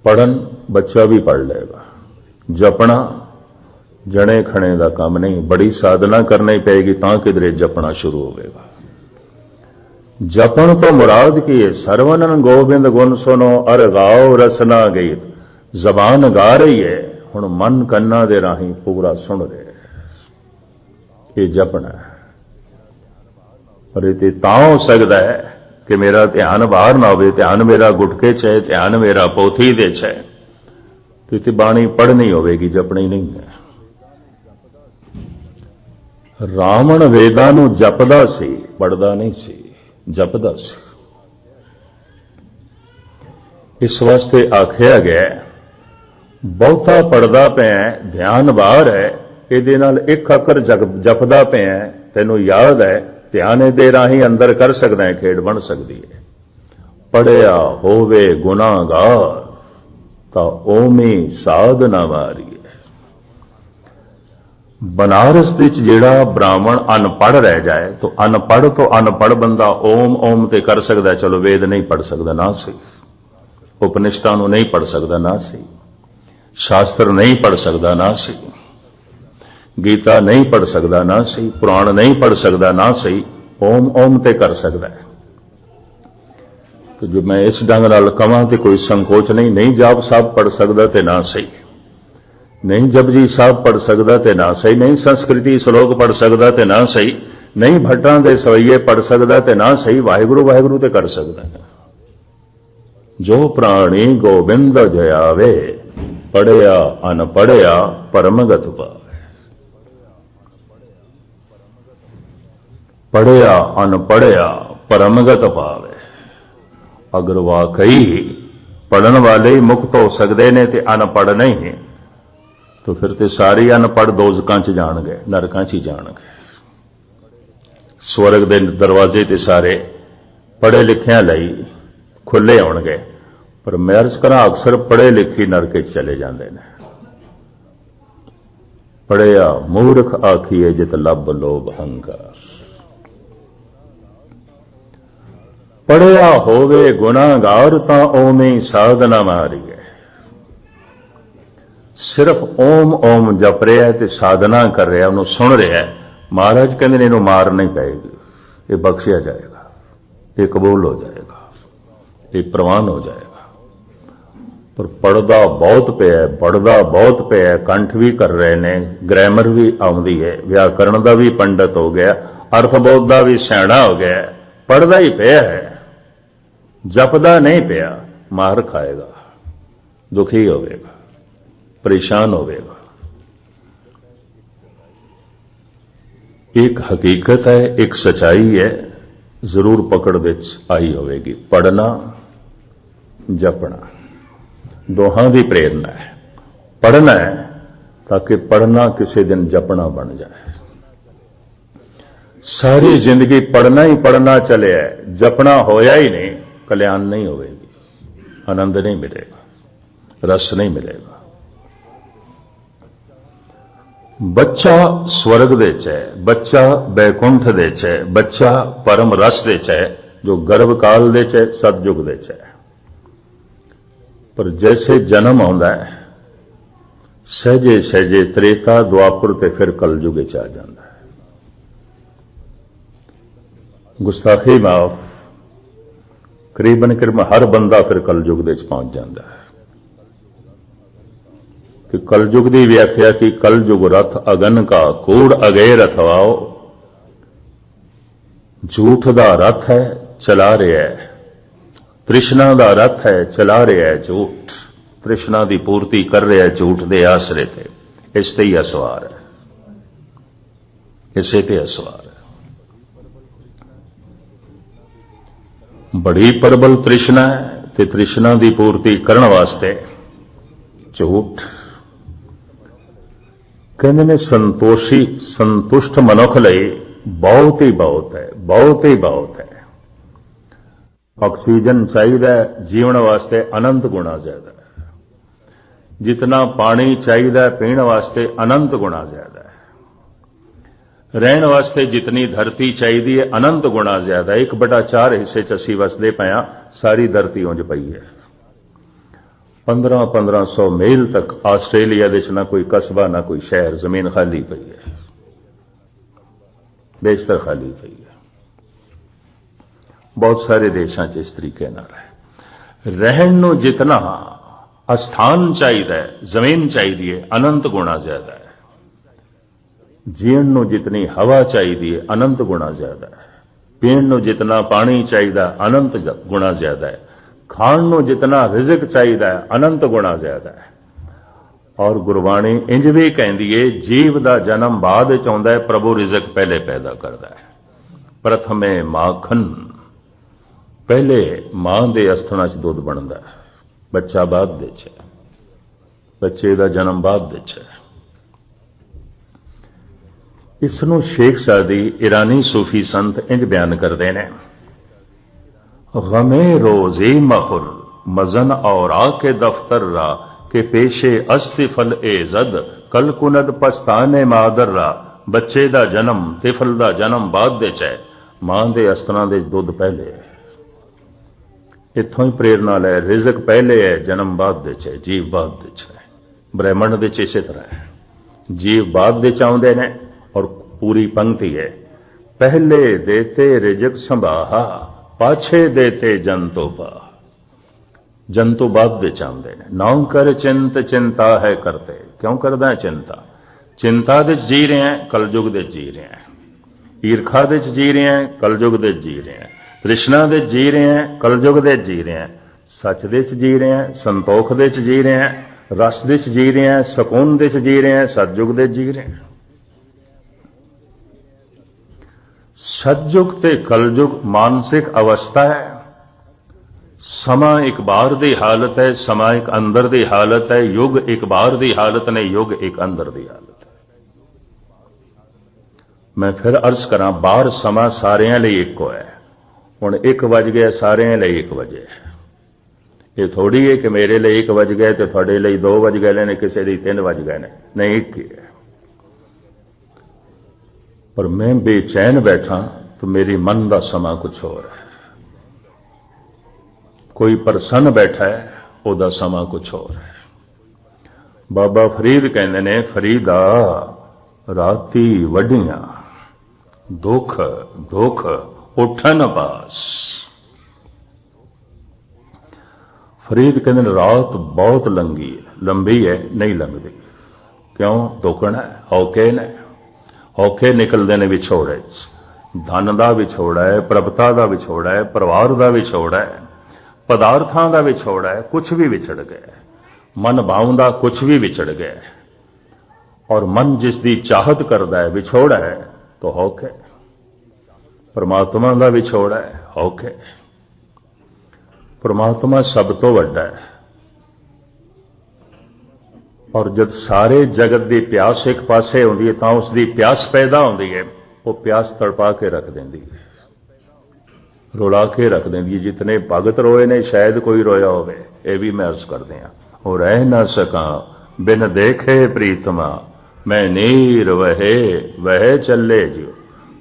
पढ़न बच्चा भी पढ़ लेगा, जपना जने खने का काम नहीं, बड़ी साधना करनी पेगी तां किधरे जपना शुरू होगा। जपन तो मुराद की है, सरवणन गोबिंद गुण सुनो अर गाओ रसना गीत। जबान गा रही है, हुण मन कन्ना दे राही पूरा सुन रहे है, ये जपना है। पर ये तां हो सकता है कि मेरा ध्यान बाहर ना हो, ध्यान मेरा गुटके च है, ध्यान मेरा पोथी दे च है, तो इतनी बाणी पढ़नी होगी, जपनी नहीं है। रावण वेदां नूं जपदा सी, पढ़दा नहीं सी, जपदा सी। इस वास्ते आख्या गया बहुता पढ़दा पिया, ध्यान बाहर है, इहदे नाल एक अकर जपदा पिया, तैनूं याद है, ध्यान दे राही अंदर कर सकदा है, खेड बन सकती है। पढ़िया होवे गुनाहगार तां ओमी साध ना वारी। बनारस विच जिहड़ा ब्राह्मण अनपढ़ रह जाए, तो अनपढ़ बंदा ओम ओम ते कर सकता है, चलो वेद नहीं पढ़ सकता ना सही, उपनिषदां नूं नहीं पढ़ सकता ना सही, शास्त्र नहीं पढ़ सकता ना सही, गीता नहीं पढ़ सकता ना सही, पुराण नहीं पढ़ सकता ना सही, ओम ओम ते कर सकता है। तो जो मैं इस ढंग नाल कहां ते कोई संकोच नहीं जाप साहब पढ़ सकता ते ना सही, नहीं जपजी साहब पढ़ सकता ते ना सही, नहीं संस्कृति श्लोक पढ़ सकता ते ना सही, नहीं भट्टां दे सवैये पढ़ सकता ते ना सही, वाहिगुरु वाहिगुरु ते कर सकता है। जो प्राणी गोबिंद जयावे, पढ़िया अनपढ़िया परमगत पावे। पढ़िया अनपढ़िया परमगत पावे। अगर वाकई पढ़न वाले ही मुक्त हो सकते ने ते अनपढ़ नहीं, तो फिर ते सारे अनपढ़ दोजकां च जाणगे, नरकां च जाणगे। स्वर्ग दे दरवाजे ते सारे पढ़े लिखियां लई खुले होणगे, पर मैं अर्ज करा अक्सर पढ़े लिखी नरके च चले जाते हैं। पढ़िया मूर्ख आखिए जित लब लोभ हंकार। पढ़िया होवे गुनाहगार तां ओवें साधना मारी है। सिर्फ ओम ओम जप रहा है ते साधना कर रहा है, उन्होंने सुन रहा है। महाराज कहते इन्हों मार नहीं पाएगी, ये बख्शिया जाएगा, ये कबूल हो जाएगा, ये प्रवान हो जाएगा। पर पढ़दा बहुत पिया, पढ़दा बहुत पिया, कंठ भी कर रहे ने, ग्रामर भी आउंदी है, व्याकरण का भी पंडित हो गया, अर्थबोध का भी सियाणा हो गया, पढ़दा ही पिया है, जपदा नहीं पिया, मार खाएगा, दुखी होवेगा, परेशान होवेगा। एक हकीकत है, एक सच्चाई है, जरूर पकड़ विच आई होवेगी। पढ़ना जपना दोहां की प्रेरणा है। पढ़ना है ताकि पढ़ना किसी दिन जपना बन जाए। सारी जिंदगी पढ़ना ही पढ़ना चले है, जपना होया ही नहीं, कल्याण नहीं होगी, आनंद नहीं मिलेगा, रस नहीं मिलेगा। बच्चा स्वर्ग दे च है, बच्चा बैकुंठ दे च है, बच्चा परम रस दे च है, जो गर्भ काल दे च है, सतयुग दे च है। पर जैसे जन्म आंदा है, सहजे सहजे त्रेता द्वापर ते फिर कलयुग च आ जाता है। गुस्ताखी माफ, करीबन हर बंदा फिर कलयुग दे च पहुंच जाता है। कि कलयुग की व्याख्या की कलयुग रथ अगन का कूड़ अगे रथवाओ। झूठ का रथ है, चला रहा है, तृष्णा का रथ है, चला रहा है झूठ, तृष्णा की पूर्ति कर रहा है झूठ के आसरे थे। इस ते ही असवार है, इसे ते असवार है। बड़ी प्रबल तृष्णा है, ते तृष्णा की पूर्ति करने वास्ते झूठ। कहते ने संतोषी संतुष्ट मनुख लई बहुत ही बहुत है, बहुत ही बहुत है। ऑक्सीजन चाहिए जीवन वास्ते अनंत गुणा ज्यादा है, जितना पानी चाहिए पीने वास्ते अनंत गुणा ज्यादा है, रहन वास्ते जितनी धरती चाहिए है अनंत गुणा ज्यादा है। 1/4 हिस्से च असीं वसदे पए हां, सारी धरती उंज पई है। 1500 मील तक ਆਸਟ੍ਰੇਲੀਆ ਦੇ 'ਚ ਨਾ ਕੋਈ ਕਸਬਾ ਨਾ ਕੋਈ ਸ਼ਹਿਰ, ਜ਼ਮੀਨ ਖਾਲੀ ਪਈ ਹੈ, ਬੇਸ਼ਤਰ ਖਾਲੀ ਪਈ ਹੈ। ਬਹੁਤ ਸਾਰੇ ਦੇਸ਼ਾਂ 'ਚ ਇਸ ਤਰੀਕੇ ਨਾਲ ਹੈ। ਰਹਿਣ ਨੂੰ ਜਿਤਨਾ ਅਸਥਾਨ ਚਾਹੀਦਾ ਹੈ, ਜ਼ਮੀਨ ਚਾਹੀਦੀ ਹੈ, ਅਨੰਤ ਗੁਣਾ ਜ਼ਿਆਦਾ ਹੈ। ਜੀਣ ਨੂੰ ਜਿਤਨੀ ਹਵਾ ਚਾਹੀਦੀ ਹੈ, ਅਨੰਤ ਗੁਣਾ ਜ਼ਿਆਦਾ ਹੈ। ਪੀਣ ਨੂੰ ਜਿਤਨਾ ਪਾਣੀ ਚਾਹੀਦਾ, ਅਨੰਤ ਗੁਣਾ ਜ਼ਿਆਦਾ ਹੈ। ਖਾਣ ਨੂੰ ਜਿਤਨਾ ਰਿਜ਼ਕ ਚਾਹੀਦਾ ਹੈ, ਅਨੰਤ ਗੁਣਾ ਜ਼ਿਆਦਾ ਹੈ। ਔਰ ਗੁਰਬਾਣੀ ਇੰਜ ਵੀ ਕਹਿੰਦੀ ਏ, ਜੀਵ ਦਾ ਜਨਮ ਬਾਅਦ ਵਿੱਚ ਆਉਂਦਾ ਹੈ, ਪ੍ਰਭੂ ਰਿਜ਼ਕ ਪਹਿਲੇ ਪੈਦਾ ਕਰਦਾ ਹੈ। ਪ੍ਰਥਮੇ ਮਾਖਨ, ਪਹਿਲੇ ਮਾਂ ਦੇ ਅਸਥਨਾਂ 'ਚ ਦੁੱਧ ਬਣਦਾ ਹੈ, ਬੱਚਾ ਬਾਅਦ ਵਿੱਚ ਹੈ, ਬੱਚੇ ਦਾ ਜਨਮ ਬਾਅਦ ਵਿੱਚ ਹੈ। ਇਸ ਨੂੰ ਸ਼ੇਖ ਸਾਦੀ ਈਰਾਨੀ ਸੂਫੀ ਸੰਤ ਇੰਜ ਬਿਆਨ ਕਰਦੇ ਨੇ, ਗਮੇ रोजे महुर मजन और के दफ्तर रा के पेशे अस्तिफल एजद कल कुनद पछताने मादर रा। ਬੱਚੇ ਦਾ ਜਨਮ, ਤਿਫਲ ਦਾ ਜਨਮ ਬਾਅਦ ਵਿੱਚ ਹੈ, ਮਾਂ ਦੇ ਅਸਤਰਾਂ ਦੇ ਦੁੱਧ ਪਹਿਲੇ ਹੈ। ਇੱਥੋਂ ਹੀ ਪ੍ਰੇਰਨਾ ਲੈ, ਰਿਜ਼ਕ ਪਹਿਲੇ ਹੈ, ਜਨਮ ਬਾਅਦ ਵਿੱਚ ਹੈ, ਜੀਵ ਬਾਅਦ ਵਿੱਚ ਹੈ। ਬ੍ਰਹਿਮੰਡ ਦੇ 'ਚ ਇਸੇ ਤਰ੍ਹਾਂ ਹੈ, ਜੀਵ ਬਾਅਦ ਵਿੱਚ ਆਉਂਦੇ ਨੇ। ਔਰ ਪੂਰੀ ਪੰਕਤੀ ਹੈ, ਪਹਿਲੇ ਦੇਤੇ ਰਿਜ਼ਕ ਸੰਭਾਹਾ, ਪਾਛੇ ਦੇਤੇ ਜੰਤੋ ਪਾ। ਜੰਤੂ ਬਾਅਦ ਵਿੱਚ ਆਉਂਦੇ ਨੇ। ਨਾਉ ਕਰ ਚਿੰਤ ਚਿੰਤਾ ਹੈ ਕਰਤੇ, ਕਿਉਂ ਕਰਦਾ ਹੈ ਚਿੰਤਾ? ਚਿੰਤਾ ਦੇ 'ਚ ਜੀ ਰਹੇ ਹੈ, ਕਲਯੁਗ ਦੇ 'ਚ ਜੀ ਰਹੇ ਹੈ। ਈਰਖਾ ਦੇ 'ਚ ਜੀ ਰਹੇ ਹੈ, ਕਲਯੁਗ ਦੇ 'ਚ ਜੀ ਰਹੇ ਹੈ। ਤ੍ਰਿਸ਼ਨਾ ਦੇ 'ਚ ਜੀ ਰਹੇ ਹੈ, ਕਲਯੁਗ ਦੇ 'ਚ ਜੀ ਰਹੇ ਹੈ। ਸੱਚ ਦੇ 'ਚ ਜੀ ਰਹੇ ਹੈ, ਸੰਤੋਖ ਦੇ 'ਚ ਜੀ ਰਹੇ ਹੈ, ਰਸ ਦੇ 'ਚ ਜੀ ਰਹੇ ਹੈ, ਸਕੂਨ ਦੇ 'ਚ ਜੀ ਰਹੇ ਹੈ, ਸਤਜੁਗ ਦੇ 'ਚ ਜੀ ਰਹੇ ਹੈ। ਸਤਜੁਗ ਤੇ ਕਲਯੁਗ ਮਾਨਸਿਕ ਅਵਸਥਾ ਹੈ। ਸਮਾਂ ਇੱਕ ਬਾਹਰ ਦੀ ਹਾਲਤ ਹੈ, ਸਮਾਂ ਇੱਕ ਅੰਦਰ ਦੀ ਹਾਲਤ ਹੈ। ਯੁਗ ਇੱਕ ਬਾਹਰ ਦੀ ਹਾਲਤ ਨੇ, ਯੁਗ ਇੱਕ ਅੰਦਰ ਦੀ ਹਾਲਤ ਹੈ। ਮੈਂ ਫਿਰ ਅਰਜ਼ ਕਰਾਂ, ਬਾਹਰ ਸਮਾਂ ਸਾਰਿਆਂ ਲਈ ਇੱਕੋ ਹੈ। ਹੁਣ 1 ਵਜ ਗਿਆ, ਸਾਰਿਆਂ ਲਈ 1 ਵਜੇ। ਇਹ ਥੋੜੀ ਹੈ ਕਿ ਮੇਰੇ ਲਈ 1 ਵਜ ਗਿਆ ਤੇ ਤੁਹਾਡੇ ਲਈ 2 ਵਜ ਗਏ ਨੇ, ਕਿਸੇ ਲਈ 3 ਵਜ ਗਏ ਨੇ। ਨਹੀਂ, ਇੱਕ ਹੀ ਹੈ। ਪਰ ਮੈਂ ਬੇਚੈਨ ਬੈਠਾ ਤਾਂ ਮੇਰੀ ਮਨ ਦਾ ਸਮਾਂ ਕੁਝ ਹੋਰ ਹੈ। ਕੋਈ ਪ੍ਰਸੰਨ ਬੈਠਾ ਹੈ, ਉਹਦਾ ਸਮਾਂ ਕੁਝ ਹੋਰ ਹੈ। ਬਾਬਾ ਫਰੀਦ ਕਹਿੰਦੇ ਨੇ, ਫਰੀਦਾ ਰਾਤੀ ਵੱਡੀਆਂ, ਦੁੱਖ ਦੁੱਖ ਉਠਨ ਪਾਸ। ਫਰੀਦ ਕਹਿੰਦੇ ਨੇ, ਰਾਤ ਬਹੁਤ ਲੰਗੀ ਹੈ, ਲੰਬੀ ਹੈ, ਨਹੀਂ ਲੰਘਦੀ। ਕਿਉਂ? ਦੁੱਖਣਾ ਹੈ, ਔਕੇ ਨੇ, ਔਖੇ ਨਿਕਲਦੇ ਨੇ ਵਿਛੋੜੇ 'ਚ। ਧਨ ਦਾ ਵਿਛੋੜਾ ਹੈ, ਪ੍ਰਭਤਾ ਦਾ ਵਿਛੋੜਾ ਹੈ, ਪਰਿਵਾਰ ਦਾ ਵਿਛੋੜਾ ਹੈ, ਪਦਾਰਥਾਂ ਦਾ ਵਿਛੋੜਾ ਹੈ, ਕੁਝ ਵੀ ਵਿਛੜ ਗਿਆ। ਮਨ ਭਾਉਂਦਾ ਕੁਝ ਵੀ ਵਿਛੜ ਗਿਆ। ਔਰ ਮਨ ਜਿਸ ਦੀ ਚਾਹਤ ਕਰਦਾ ਹੈ, ਵਿਛੋੜਾ ਹੈ ਤਾਂ ਔਖੇ। ਪਰਮਾਤਮਾ ਦਾ ਵਿਛੋੜਾ ਹੈ, ਔਖੇ। ਪਰਮਾਤਮਾ ਸਭ ਤੋਂ ਵੱਡਾ ਹੈ। ਔਰ ਜਦ ਸਾਰੇ ਜਗਤ ਦੀ ਪਿਆਸ ਇੱਕ ਪਾਸੇ ਹੁੰਦੀ ਹੈ ਤਾਂ ਉਸ ਦੀ ਪਿਆਸ ਪੈਦਾ ਹੁੰਦੀ ਹੈ। ਉਹ ਪਿਆਸ ਤੜਪਾ ਕੇ ਰੱਖ ਦਿੰਦੀ ਹੈ, ਰੁਲਾ ਕੇ ਰੱਖ ਦਿੰਦੀ ਹੈ। ਜਿਤਨੇ ਭਗਤ ਰੋਏ ਨੇ, ਸ਼ਾਇਦ ਕੋਈ ਰੋਇਆ ਹੋਵੇ। ਇਹ ਵੀ ਮੈਂ ਅਰਜ਼ ਕਰਦੇ ਹਾਂ, ਉਹ ਰਹਿ ਨਾ ਸਕਾਂ ਬਿਨ ਦੇਖੇ ਪ੍ਰੀਤਮਾ, ਮੈਂ ਨੀਰ ਵਹੇ ਚੱਲੇ ਜਿਉ।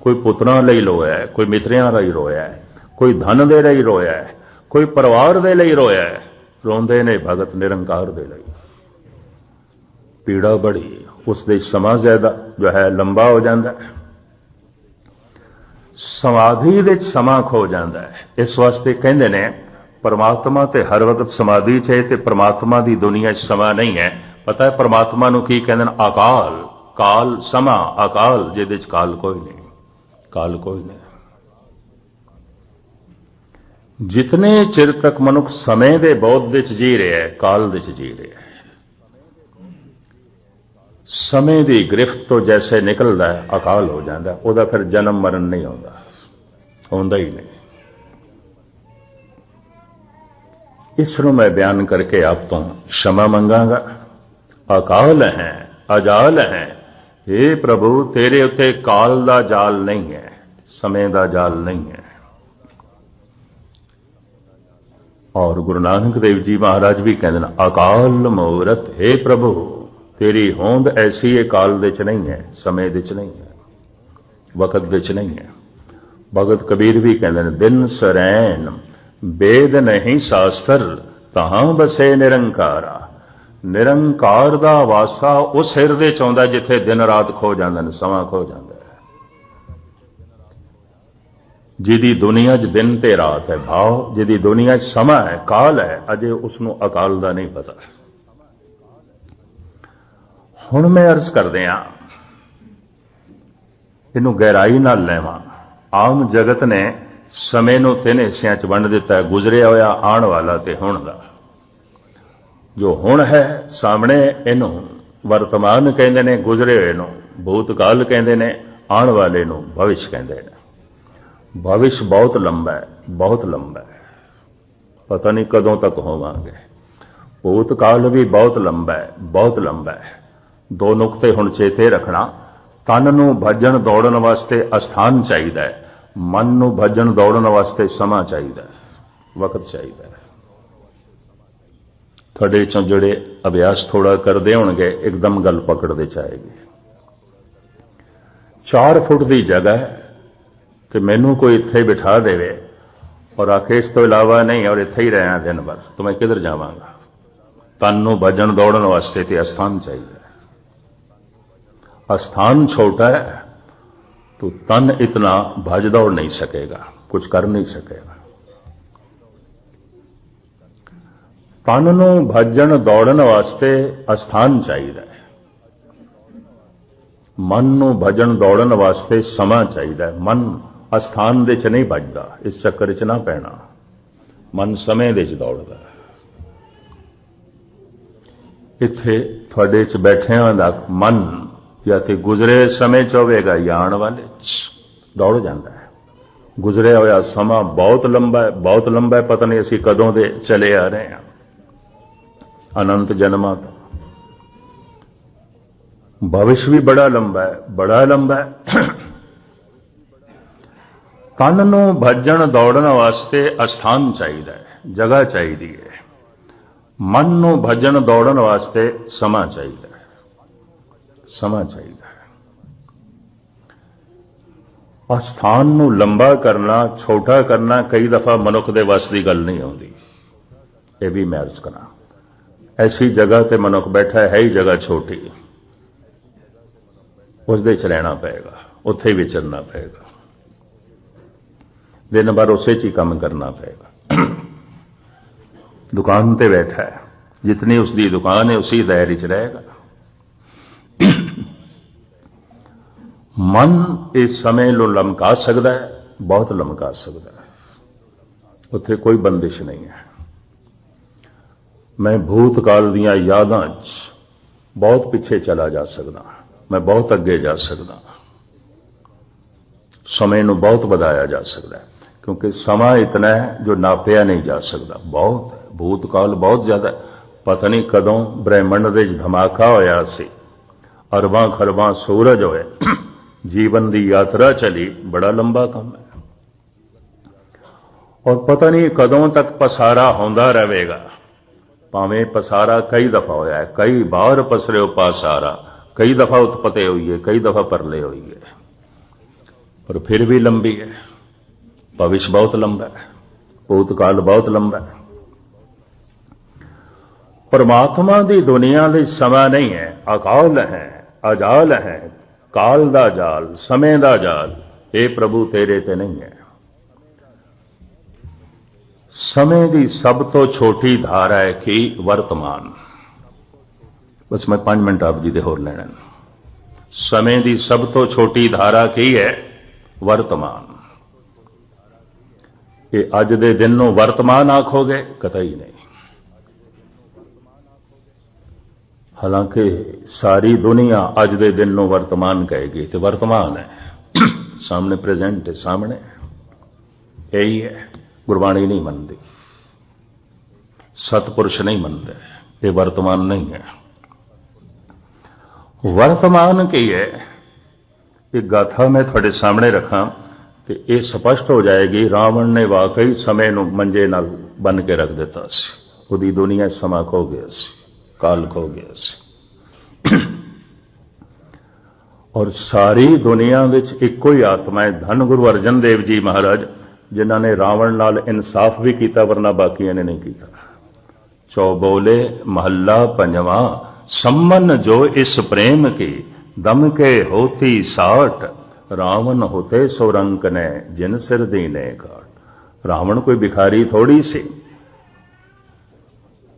ਕੋਈ ਪੁੱਤਰਾਂ ਲਈ ਰੋਇਆ ਹੈ, ਕੋਈ ਮਿੱਤਰਾਂ ਲਈ ਰੋਇਆ ਹੈ, ਕੋਈ ਧਨ ਦੇ ਲਈ ਰੋਇਆ ਹੈ, ਕੋਈ ਪਰਿਵਾਰ ਦੇ ਲਈ ਰੋਇਆ ਹੈ। ਰੋਂਦੇ ਨੇ ਭਗਤ ਨਿਰੰਕਾਰ ਦੇ ਲਈ। ਪੀੜਾ ਬੜੀ, ਉਸ ਦੇ ਸਮਾਂ ਜ਼ਿਆਦਾ ਜੋ ਹੈ ਲੰਬਾ ਹੋ ਜਾਂਦਾ ਹੈ। ਸਮਾਧੀ ਵਿੱਚ ਸਮਾਂ ਖੋ ਜਾਂਦਾ ਹੈ। ਇਸ ਵਾਸਤੇ ਕਹਿੰਦੇ ਨੇ, ਪਰਮਾਤਮਾ ਤੇ ਹਰ ਵਕਤ ਸਮਾਧੀ 'ਚ ਹੈ ਤੇ ਪਰਮਾਤਮਾ ਦੀ ਦੁਨੀਆ 'ਚ ਸਮਾਂ ਨਹੀਂ ਹੈ। ਪਤਾ ਹੈ ਪਰਮਾਤਮਾ ਨੂੰ ਕੀ ਕਹਿੰਦੇ ਨੇ? ਅਕਾਲ। ਕਾਲ ਸਮਾਂ, ਅਕਾਲ ਜਿਹਦੇ 'ਚ ਕਾਲ ਕੋਈ ਨਹੀਂ, ਕਾਲ ਕੋਈ ਨਹੀਂ। ਜਿਤਨੇ ਚਿਰ ਤੱਕ ਮਨੁੱਖ ਸਮੇਂ ਦੇ ਬੋਧ ਵਿੱਚ ਜੀ ਰਿਹਾ ਹੈ, ਕਾਲ ਵਿੱਚ ਜੀ ਰਿਹਾ ਹੈ। ਸਮੇਂ ਦੀ ਗ੍ਰਿਫਤ ਤੋਂ ਜੈਸੇ ਨਿਕਲਦਾ ਹੈ, ਅਕਾਲ ਹੋ ਜਾਂਦਾ, ਉਹਦਾ ਫਿਰ ਜਨਮ ਮਰਨ ਨਹੀਂ ਆਉਂਦਾ, ਆਉਂਦਾ ਹੀ ਨਹੀਂ। ਇਸ ਨੂੰ ਮੈਂ ਬਿਆਨ ਕਰਕੇ ਆਪ ਤੋਂ क्षमा ਮੰਗਾਂਗਾ। ਅਕਾਲ ਹੈ, ਅਜਾਲ ਹੈ। हे ਪ੍ਰਭੂ, ਤੇਰੇ ਉੱਤੇ ਕਾਲ ਦਾ ਜਾਲ ਨਹੀਂ ਹੈ, ਸਮੇਂ ਦਾ ਜਾਲ ਨਹੀਂ ਹੈ। ਔਰ ਗੁਰੂ ਨਾਨਕ ਦੇਵ ਜੀ ਮਹਾਰਾਜ ਵੀ ਕਹਿੰਦੇ ਨੇ, ਅਕਾਲ ਮੂਰਤ। हे ਪ੍ਰਭੂ, ਤੇਰੀ ਹੋਂਦ ਐਸੀ ਹੈ, ਕਾਲ ਦੇ 'ਚ ਨਹੀਂ ਹੈ, ਸਮੇਂ ਦੇ 'ਚ ਨਹੀਂ ਹੈ, ਵਕਤ ਦੇ 'ਚ ਨਹੀਂ ਹੈ। ਭਗਤ ਕਬੀਰ ਵੀ ਕਹਿੰਦੇ ਨੇ, ਦਿਨ ਸਰੈਨ ਵੇਦ ਨਹੀਂ ਸ਼ਾਸਤਰ, तहां बसे निरंकारा। निरंकार दा वासा उस हिरदे च आउंदा जिथे दिन रात खो जांदे ने, समा खो जांदा है। जिहदी दुनिया च दिन ते रात है भाव, जिहदी दुनिया च समा है, काल है, अजे उसनूं अकाल दा नहीं पता। हुण मैं अर्ज करदिआं इहनूं गहराई नाल लैवां। आम जगत ने समय नूं तीन हिस्सिਆਂ च वंड दिता है, गुजरिया होया, आण वाला ते हुण दा। जो हुण है सामने इहनूं वर्तमान कहंदे ने, गुजरे होए नूं भूतकाल कहंदे ने, आण वाले नूं भविष्य कहंदे ने। भविष्य बहुत लंबा है, बहुत लंबा है, पता नहीं कदों तक होवांगे। भूतकाल भी बहुत लंबा है, बहुत लंबा है। दो नुकते हुण चेते रखना। तन नूं भजन दौड़न वास्ते अस्थान चाहिदा है, मन नूं भजन दौड़न वास्ते समा चाहिदा है, वक्त चाहिदा है। थोड़े चों जिहड़े अभ्यास थोड़ा करदे होणगे एकदम गल पकड़दे जाएगी। 4 फुट की जगह तो मैनू कोई इत्थे बिठा देवे और आखे इस तो इलावा नहीं और इत्थे ही रहना दिन भर, तो मैं किधर जावांगा। तन नूं भजन दौड़न वास्ते ते अस्थान चाहिए। अस्थान छोटा है तो तन इतना भज दौड़ नहीं सकेगा, कुछ कर नहीं सकेगा। तन नूं भजन दौड़न वास्ते अस्थान चाहिए, मन नूं भजन दौड़न वास्ते समा चाहिए। मन अस्थान दे च नहीं भजदा, इस चक्कर च ना पैना। मन समय दे च दौड़दा। इत्थे थोड़े च बैठियां दा मन या तो गुजरे समय च होवेगा या आण वाले च दौड़ जाता है। गुजरिया होया समा बहुत लंबा है, बहुत लंबा है, पता नहीं असीं कदों दे चले आ रहे हैं, अनंत जन्मां तो। भविष्य भी बड़ा लंबा है, बड़ा लंबा है। तन नूं भजन दौड़न वास्ते अस्थान चाहिए, जगह चाहिए है। मन नूं भजन दौड़न वास्ते समा चाहिए, समा चाहिए। अस्थान नूं लंबा करना, छोटा करना कई दफा मनुख दे वस दी गल नहीं आउंदी। यह भी मैं अर्ज करा। ऐसी जगह ते मनुख बैठा है ही जगह छोटी, उस दे च रहना पेगा, उत्थे ही विचरना पेगा, दिन भर उसे च ही काम करना पेगा। दुकान ते बैठा है, जितनी उसकी दुकान है उसी दायरे च रहेगा। मन इस समय लो लमका सकता है, बहुत लमका सकता है, उत्थे कोई बंदिश नहीं है। मैं भूतकाल दियां यादां च बहुत पिछे चला जा सकदा, मैं बहुत अगे जा सकदा, समय नूं बहुत वधाया जा सकता है, क्योंकि समा इतना है जो नापिया नहीं जा सकता। बहुत है, भूतकाल बहुत ज्यादा है। पता नहीं कदों ब्रह्मंड दे च धमाका होया सी, अरबां खरबां सूरज होए, जीवन की यात्रा चली, बड़ा लंबा काम है। और पता नहीं कदों तक पसारा होंदा रहेगा। भावें पसारा कई दफा होया है, कई बार पसरे पासारा, कई दफा उत्पत्ति हुई है, कई दफा परले हुई है, पर फिर भी लंबी है। भविष्य बहुत लंबा है, भूतकाल बहुत लंबा है। परमात्मा की दुनिया में समा नहीं है, अकाल है, अजाल है, काल दा जाल, समय दा जाल, हे प्रभु तेरे ते नहीं है। समय की सब तो छोटी धारा है कि वर्तमान। बस मैं 5 मिनट आप जी दे होर लेने। समय की सब तो छोटी धारा की है वर्तमान। ये अज दे दिन नूं वर्तमान आखोगे, कतई नहीं। हालांकि सारी दुनिया अज दे दिन नूं वर्तमान कहेगी, तो वर्तमान है, सामने प्रेजेंट है, सामने यही है। गुरबाणी नहीं मनती, सतपुरुष नहीं मनते, ये वर्तमान नहीं है। वर्तमान की है, ये गाथा मैं थोड़े सामने रखा तो ये स्पष्ट हो जाएगी। रावण ने वाकई समय नूं मंजे नाल बन के रख दिता सी, उहदी दुनिया समा खो गया सी, काल खो गया सी। और सारी दुनिया विच इक्को ही आत्मा है, धन गुरु अर्जन देव जी महाराज, जिन्हां ने रावण नाल इंसाफ भी किया, वरना बाकियां ने नहीं किया। चौबोले महल्ला पंजवा, सम्मन जो इस प्रेम की, दम के होती साठ, रावण होते सोरंक ने, जिन सिर दीने काट। रावण कोई भिखारी थोड़ी सी,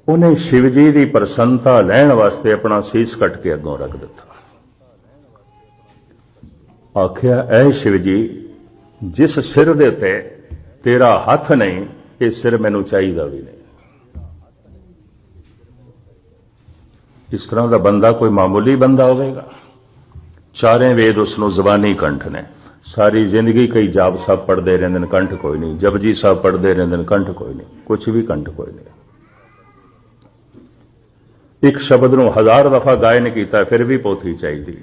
उन्हें शिव जी की प्रसन्नता लैण वास्ते अपना सीस कट के अगों रख दिता। आख्या, ऐ शिव जी, जिस सिर दे उत्ते तेरा हथ नहीं, ये सिर मैनू चाहिदा भी नहीं। इस तरह का बंदा कोई मामूली बंदा होगा? चारें वेद उसनों जबानी कंठ ने, सारी जिंदगी कई जाप साहब पढ़ते रहते हैं, कंठ कोई नहीं। जपजी साहब पढ़ते रहते हैं, कंठ कोई नहीं, कुछ भी कंठ कोई नहीं। एक शब्द नूं 1000 दफा गायन किया फिर भी पोथी चाहिए।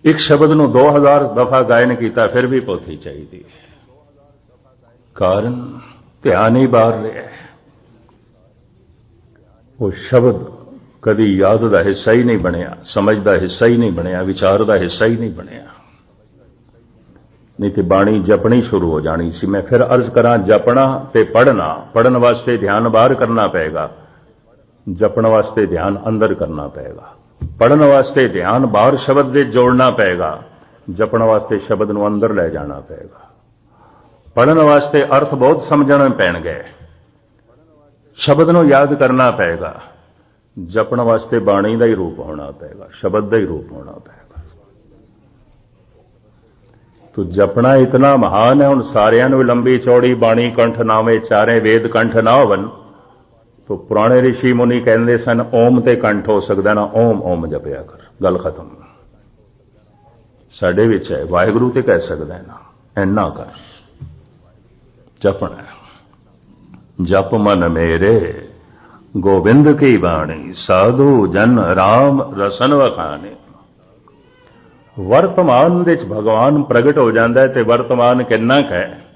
एक शब्द नूं 2000 दफा गायन किया फिर भी पोथी चाहिए। कारण ध्यान ही बाहर रहा है। वो शब्द कदी याद का हिस्सा ही नहीं बनया, समझ का हिस्सा ही नहीं बनया, विचार का हिस्सा ही नहीं बनया। नहीं तो बाणी जपनी शुरू हो जानी सी। मैं फिर अर्ज करा, जपना ते पढ़ना, पढ़न वास्ते ध्यान बाहर करना पेगा, जपण वास्ते ध्यान अंदर करना पेगा। पढ़न वास्ते ध्यान बाहर शब्द दे जोड़ना पेगा, जपण वास्ते शब्द नूं अंदर ले जाना पेगा। पढ़न वास्ते अर्थ बहुत समझने पैणगे, शब्द नूं याद करना पेगा। जपण वास्ते बाणी का ही रूप होना पेगा, शब्द का ही रूप होना पेगा। तो जपना इतना महान है। हुण सारियां नूं लंबी चौड़ी बाणी कंठ नावे, चारे वेद कंठ ना होवन तो पुराने ऋषि मुनि कहते सन ओम ते कंठ हो सकता ना, ओम ओम जपया कर, गल खत्म। साडे विच है वाहिगुरु ते कह सकदा है ना, इन्ना कर। जपना जप मन मेरे गोविंद की बाणी, साधु जन राम रसन वखाने। वर्तमान दे भगवान प्रगट हो जाता है, तो वर्तमान किन्ना क है।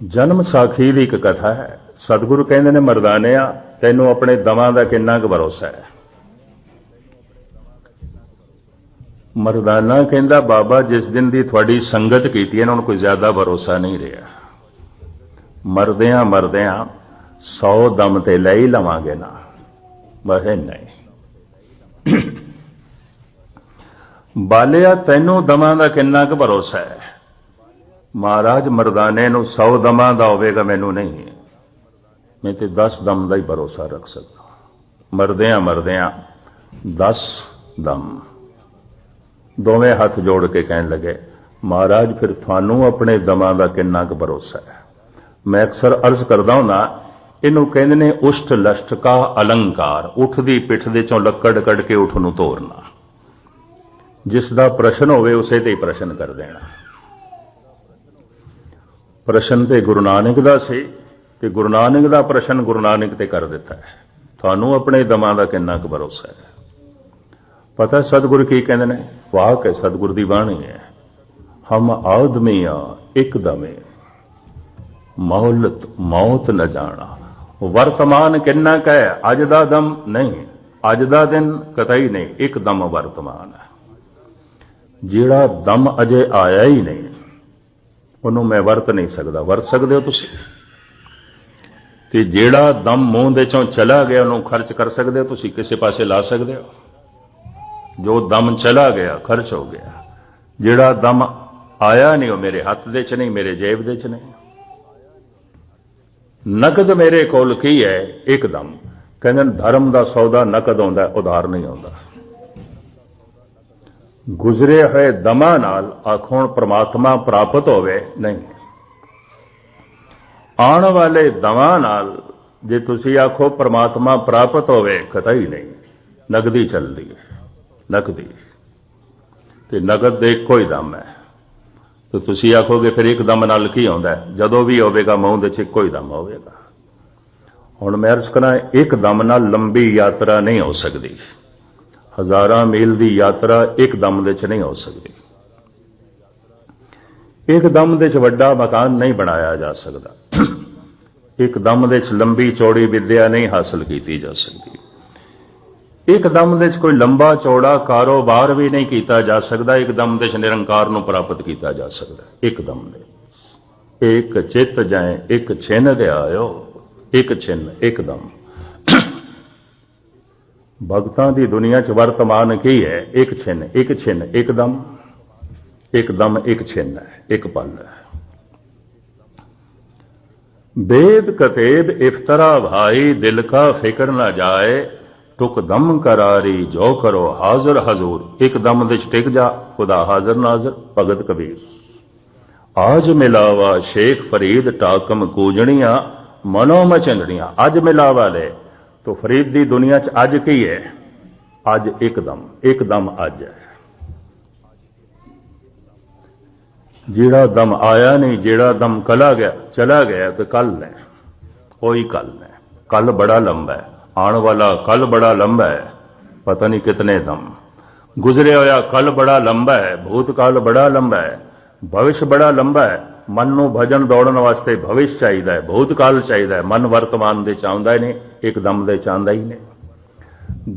जन्म साखी की एक कथा है। सतगुरु कहते ने, मरदानिया तैनू अपने दमां दा किन्ना क भरोसा है। मरदाना कहता, बाबा जिस दिन की थोड़ी संगत की है उन्होंने कोई ज्यादा भरोसा नहीं रहा। मरदियां मरदियां 100 दम ते ले ही लवांगे ना, बहे नहीं। बालिया तैनू दमां दा किन्ना क भरोसा है। महाराज मरदाने नूं 100 दमां दा होवेगा, मैनू नहीं। मैं तो 10 दम का ही भरोसा रख सकता। मरदियां मरदियां 10 दम। दोवें हाथ जोड़ के कहन लगे, महाराज फिर थानू अपने दमां का किन्ना क भरोसा है। मैं अक्सर अर्ज करदा हुंदा, इनू कहंदे ने उष्ट लष्ट का अलंकार। उठ दी पिठ दे चों लक्कड़ कड़ के उठ नूं तोड़ना। जिसदा प्रश्न होवे उसे ते ही प्रश्न कर देना। प्रश्न ते गुरु नानक दा सी, ते गुरु नानक दा प्रश्न गुरु नानक ते कर दिता है। थानू अपने दमां दा किन्ना क भरोसा है। पता सतगुरु की कहंदे ने, वाक है सतगुरु दी बाणी है। हम आदमी आ एक दमे, मौलत मौत न जाना। वर्तमान किन्ना क है, अज दा दम नहीं, अज दा दिन कतई नहीं, एक दम वर्तमान है। जिहड़ा दम अजे आया ही नहीं उन्होंने मैं वरत नहीं सकता। वरत सकते हो तुसीं? ते जिहड़ा दम मूँह दे चों चला गया उन्होंने खर्च कर सकते हो तुसीं? किसी पासे ला सकते हो? जो दम चला गया खर्च हो गया। जिहड़ा दम आया नहीं वो मेरे हाथ दे च नहीं, मेरे जेब दे च नहीं। नकद मेरे कोल की है एकदम। कहते धर्म का सौदा नकद आउंदा, उधार नहीं आउंदा। गुजरे हुए दमा नाल आखों परमात्मा प्राप्त होवे नहीं। आने वाले दमा नाल जे तुसी आखो परमात्मा प्राप्त होवे, कतई नहीं। नकदी चलती है, नकदी ते नकद दे इक्को ही दम है। तो तुसी आखोगे फिर एक दम नाल की आउंदा है? जदों भी होवेगा मूँह दे च इक्को ही दम होवेगा। हुण मैं अर्ज करा, एक दम नाल लंबी यात्रा नहीं हो सकती। 1000 मील की यात्रा एक दम दे च नहीं हो सकती। एक दम दे च वड्डा मकान नहीं बनाया जा सकता। एक दम दे च लंबी चौड़ी विद्या नहीं हासिल की जा सकती। एक दम दे च कोई लंबा चौड़ा कारोबार भी नहीं किया जा सकता। एक दम दे च निरंकार नूं प्राप्त किया जा सकता। एक दम दे एक चित जाए एक छिन दे आयो, एक छिन्न एक दम। भगतां दी दुनिया च वर्तमान की है? एक छिन्न एक दम, एक दम एक छिन्न है, एक पल है। वेद कतेब इफ्तरा भाई, दिल का फिक्र ना जाए, टुक दम करारी जो करो हाजिर हजूर। एक दम दे टिक जा, खुदा हाजिर नाजिर। भगत कबीर। आज मिलावा शेख फरीद, टाकम कूजणियां मनो मचंदड़ियां। अज मिलावा ले तो फरीद दी दुनिया च अज की है? अज एकदम अज है। जेड़ा दम आया नहीं, जेड़ा दम चला गया तो कल है, कोई कल है। कल बड़ा लंबा है, आने वाला कल बड़ा लंबा है, पता नहीं कितने दम। गुजरे होया कल बड़ा लंबा है, भूतकाल बड़ा लंबा है, भविष्य बड़ा लंबा है। मन नूं भजन दौड़न वास्ते भविष्य चाहिए है, भूतकाल चाहिए। मन वर्तमान दे चाहुंदा ही नहीं, एकदम दे चाहुंदा ही नहीं।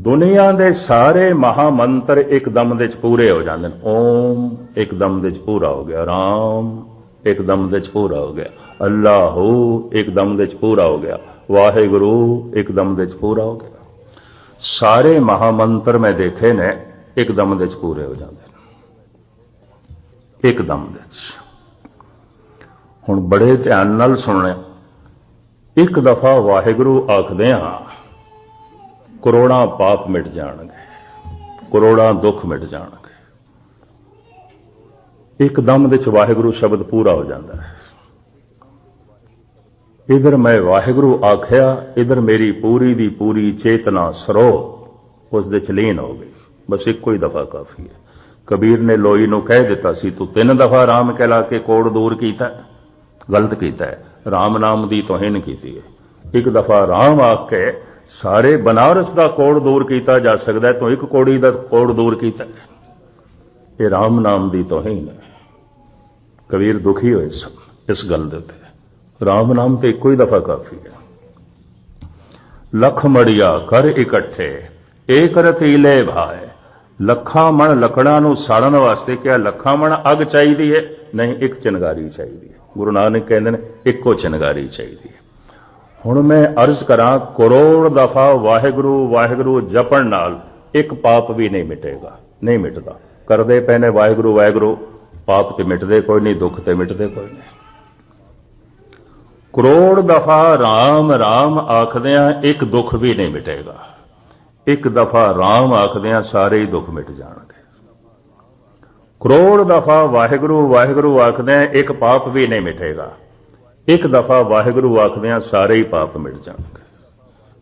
दुनिया दे सारे महामंत्र एकदम दे पूरे हो जाते हैं। ओम एकदम दे पूरा हो गया, राम एकदम दे पूरा हो गया, अल्लाहू एकदम दे पूरा हो गया, वाहेगुरु एकदम दे पूरा हो गया। सारे महामंत्र मैं देखे ने एकदम दे पूरे हो जाते हैं, एकदम दे। हुण बड़े ध्यान नाल सुनने। एक दफा वाहेगुरु आखदे हां, करोड़ां पाप मिट जाणगे, करोड़ां दुख मिट जाणगे। एकदम दे वाहेगुरु शब्द पूरा हो जाता है। इधर मैं वाहेगुरु आख्या, इधर मेरी पूरी दी पूरी चेतना सरोत उस दे च लीन हो गई। बस एक ही दफा काफी है। कबीर ने लोई नूं कह दिता सी, तू 3 दफा राम कहला के कोड़ दूर कीता, गलत कीता है। राम नाम दी तोहीन कीती है। एक दफा राम आख के सारे बनारस का कोड़ दूर किया जा सकता है, तो एक कोड़ी का कोड़ दूर किया। यह राम नाम की तोहीन है। कबीर दुखी होए सब इस गल दे उत्ते। राम नाम तो एको ही दफा काफी है। लख मड़िया कर इकट्ठे, एक रतीले भाए। लखा मण लकड़ा नूं साड़न वास्ते क्या लखा मण अग चाहिए है? नहीं, एक चिनगारी चाहिए है। गुरु नानक कहते हैं एको चिनगारी चाहिए है। हुण मैं अर्ज करा, करोड़ दफा वाहेगुरु वाहेगुरु जपण नाल एक पाप भी नहीं मिटेगा, नहीं मिटदा। करदे पए ने वाहेगुरु वाहेगुरु, पाप ते मिटदे कोई नहीं, दुख ते मिटदे कोई नहीं। करोड़ दफा राम राम आखदियां एक दुख भी नहीं मिटेगा। एक दफा राम आखदियां सारे ही दुख मिट जाणगे। करोड़ दफा वाहेगुरु वाहेगुरु आखदियां एक पाप भी नहीं मिटेगा। एक दफा वाहेगुरु आखदियां सारे ही पाप मिट जाएंगे।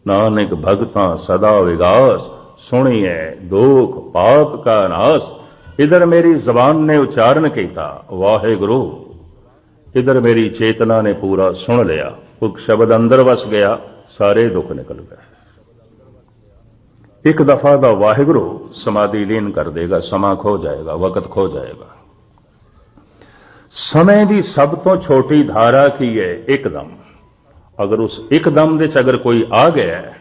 नानक भगतां सदा विगास, सुनिए दुख पाप का नाश। इधर मेरी जबान ने उच्चारण किया वाहेगुरु, इधर मेरी चेतना ने पूरा सुन लिया, एक शब्द अंदर वस गया, सारे दुख निकल गए। एक दफा दा वाहेगुरु समाधि लीन कर देगा, समा खो जाएगा, वक्त खो जाएगा। समय की सब तो छोटी धारा की है एकदम। अगर उस एकदम दे अगर कोई आ गया है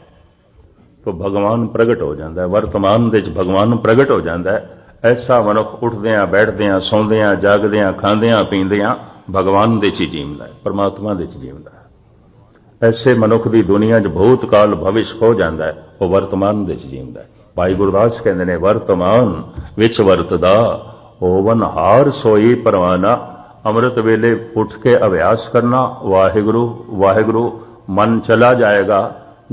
तो भगवान प्रगट हो जाता है, वर्तमान दे भगवान प्रगट हो जाता है। ऐसा मनुख उठद्या बैठद्या सौंद्या जागद्या खांद्या पींद्या भगवान दे च जीवदा है, परमात्मा दे च जीवदा है। ऐसे मनुख की दुनिया च भूतकाल भविष्य हो जाता है, वह वर्तमान दे च जीवदा है। भाई गुरदास कहते हैं वर्तमान विच वरतदा, होवन हार सोई परवाना। अमृत वेले उठ के अभ्यास करना वाहिगुरु वाहिगुरु, मन चला जाएगा।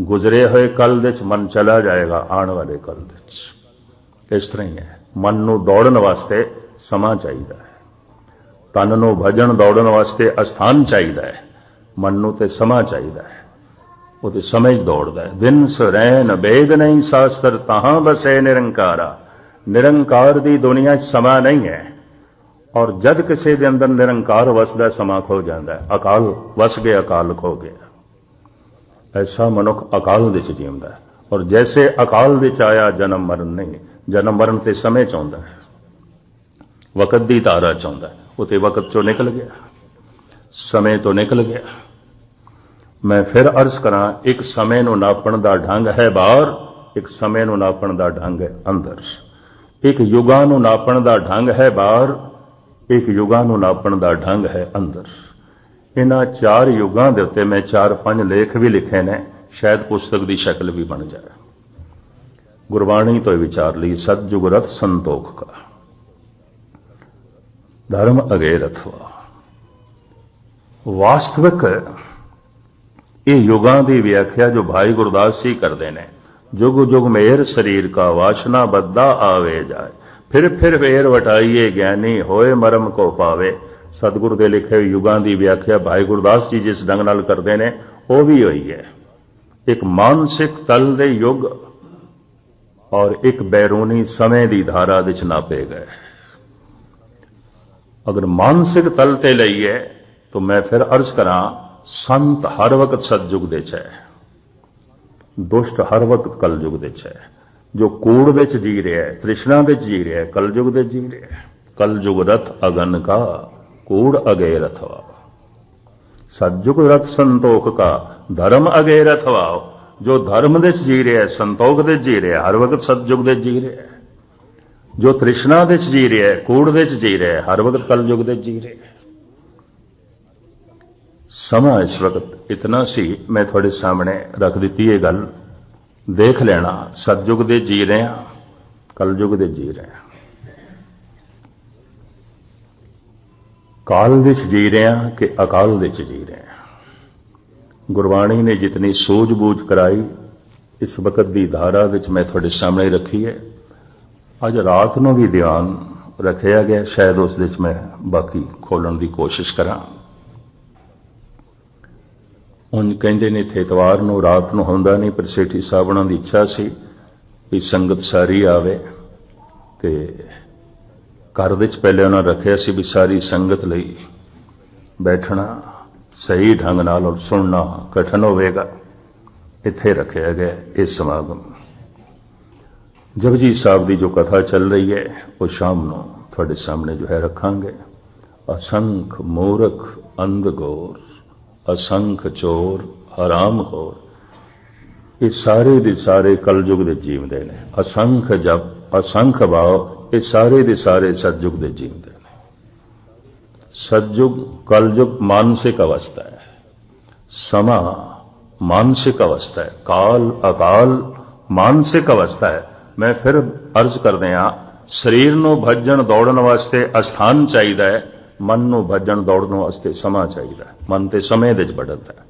गुजरे हुए कल दे मन चला जाएगा आने वाले कल दे। इस तरह ही है, मन नूं दौड़न वास्ते समा चाहिए है, तन नूं भजन दौड़न वास्ते अस्थान चाहिए है, मन नूं ते समा चाहिए है। वो तो समझ दौड़दा है। दिन सरैन बेद नहीं शास्त्र, तहां बसे निरंकारा। निरंकार दी दुनिया समा नहीं है, और जद किसी के अंदर निरंकार वसदा समा खो जाता है। अकाल वस गया, अकाल खो गया। ऐसा मनुख अकाल दे जीवदा है। और जैसे अकाल दे आया जन्म मरण नहीं, जन्म मरण ते समय चाहता है, वक्त दी धारा चाहता है, वो तो वक्त चो निकल गया, समय तो निकल गया। मैं फिर अर्ज करा, एक समय नूं नापण दा ढंग है बाहर, एक समय नूं नापण दा ढंग है अंदर। एक युगां नूं नापण दा ढंग है बाहर, एक युगां नूं नापण दा ढंग है अंदर। इन्हां 4 युगां दे उत्ते मैं 4-5 लेख भी लिखे ने, शायद पुस्तक की शक्ल भी बन जाए। गुरबाणी तो विचार ली, सतयुग रथ संतोख का, धर्म अगे रथवा। वास्तविक ये युगां की व्याख्या जो भाई गुरदास जी करते हैं, जुग जुग मेर शरीर का वासना बद्दा आवे जाए, फिर वेर वटाइए ज्ञानी होए मरम को पावे। सतगुरु के लिखे युगां की व्याख्या भाई गुरदास जी जिस ढंग नाल करते हैं वह भी हुई है। एक मानसिक तल दे युग और एक बैरूनी समय की धारा विच नापे गए। अगर मानसिक तल ते लईए तो मैं फिर अर्ज करा, संत हर वक्त सतयुग दे है, दुष्ट हर वक्त कलयुग दे है। जो कूड़ विच जी रहा है, तृष्णा विच जी रहा है, कलयुग दे जी रहा है। कलयुग रथ अगन का, कूड़ अगे रथवा। सतयुग रथ संतोख का, धर्म अगे रथवा। जो धर्म विच जी रहा है, संतोख विच जी रहा है, हर वक्त सतयुग विच जी रहा है। जो तृष्णा विच जी रहा है, कूड़ विच जी रहा है, हर वक्त कलयुग विच जी रहा है। समा इस वक्त इतना सी, मैं थोड़े सामने रख दी ये गल, देख लेना। सतयुग दे जी रहे हैं, कलयुग दे जी रहे हैं, काल विच जी रहे हैं कि अकाल विच जी रहे हैं। गुरबाणी ने जितनी सूझबूझ कराई इस वक्त की धारा विच मैं थोड़े सामने रखी है। अज रात को भी ध्यान रखा गया, शायद उस विच मैं बाकी खोलने की कोशिश करा। उन कहते ने थे इतवार को रात को होंदा नहीं, पर सेठी साहब उन्हां दी इच्छा सी भी संगत सारी आवे, ते घर विच पहले उन्होंने रखिया सी भी सारी संगत लई बैठना सही ढंग नाल और सुनना कठिन होवेगा। इत्थे रखा गया ये समागम। जपजी साहब की जो कथा चल रही है वो शाम को थोड़े सामने जो है रखांगे। असंख मूर्ख अंधघोर, असंख चोर हरामखोर, ये सारे दे सारे कलयुग दे जीवदे ने। असंख जप, असंख भाव, ये सारे दे सारे सतयुग दे जीवदे ने। सतयुग कलयुग मानसिक अवस्था है, समा मानसिक अवस्था है, काल अकाल मानसिक अवस्था है। मैं फिर अर्ज कर दिया, शरीर नूं भजन दौड़न वास्ते अस्थान चाहिए है, मन नूं भजन दौड़न वास्ते समा चाहिए। मन ते समय विच बढ़ता है,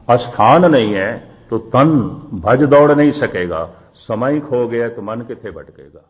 अस्थान नहीं है तो तन भज दौड़ नहीं सकेगा। समय खो गया तो मन किथे भटकेगा।